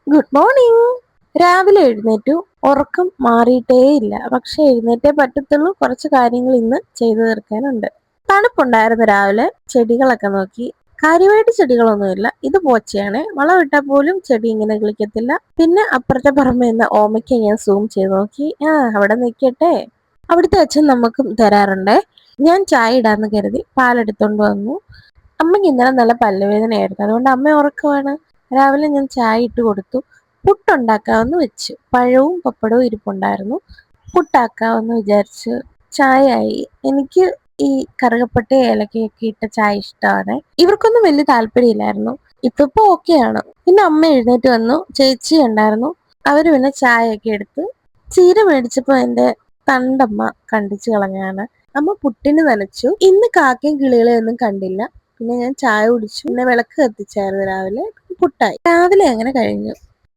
Good morning. രാവിലെ എഴുന്നേറ്റു. ഉറക്കം മാറിയിട്ടേയില്ല. പക്ഷെ എഴുന്നേറ്റേ പറ്റത്തുള്ളൂ. കുറച്ച് കാര്യങ്ങൾ ഇന്ന് ചെയ്തു തീർക്കാനുണ്ട്. തണുപ്പുണ്ടായിരുന്നു രാവിലെ. ചെടികളൊക്കെ നോക്കി. കാര്യമായിട്ട് ചെടികളൊന്നുമില്ല. ഇത് പോച്ചയാണ്. വളമിട്ടാൽ പോലും ചെടി ഇങ്ങനെ കിളിക്കത്തില്ല. പിന്നെ അപ്പുറത്തെ പറമ്പിൽ നിന്ന് ഓമയ്ക്ക ഞാൻ സൂം ചെയ്ത് നോക്കി. അവിടെ നിൽക്കട്ടെ. അവിടുത്തെ അച്ഛൻ നമുക്കും തരാറുണ്ടേ. ഞാൻ ചായ ഇടാന്ന് കരുതി പാലെടുത്തോണ്ട് വന്നു. അമ്മയ്ക്ക് ഇന്നലെ നല്ല പല്ലുവേദനയായിരുന്നു. അതുകൊണ്ട് അമ്മ ഉറക്കമാണ്. രാവിലെ ഞാൻ ചായ ഇട്ട് കൊടുത്തു. പുട്ടുണ്ടാക്കാമെന്ന് വെച്ചു. പഴവും പപ്പടവും ഇരിപ്പുണ്ടായിരുന്നു. പുട്ടാക്കാമെന്ന് വിചാരിച്ചു. ചായ ആയി. എനിക്ക് ഈ കറുകപ്പട്ട ഏലക്കയൊക്കെ ഇട്ട ചായ ഇഷ്ടമാണ്. ഇവർക്കൊന്നും വലിയ താല്പര്യമില്ലായിരുന്നു. ഇപ്പൊ ഓക്കെയാണ്. പിന്നെ അമ്മ എഴുന്നേറ്റ് വന്നു. ചേച്ചി ഉണ്ടായിരുന്നു. അവര് പിന്നെ ചായയൊക്കെ എടുത്ത്. ചീര മേടിച്ചപ്പോ എന്റെ തണ്ടമ്മ കണ്ടിച്ചു കളഞ്ഞാണ്. അമ്മ പുട്ടിന് നനച്ചു. ഇന്ന് കാക്കയും കിളികളെയും ഒന്നും കണ്ടില്ല. പിന്നെ ഞാൻ ചായ കുടിച്ചു. പിന്നെ വിളക്ക് കത്തിച്ചായിരുന്നു രാവിലെ. പുട്ടായി. രാവിലെ അങ്ങനെ കഴിഞ്ഞു.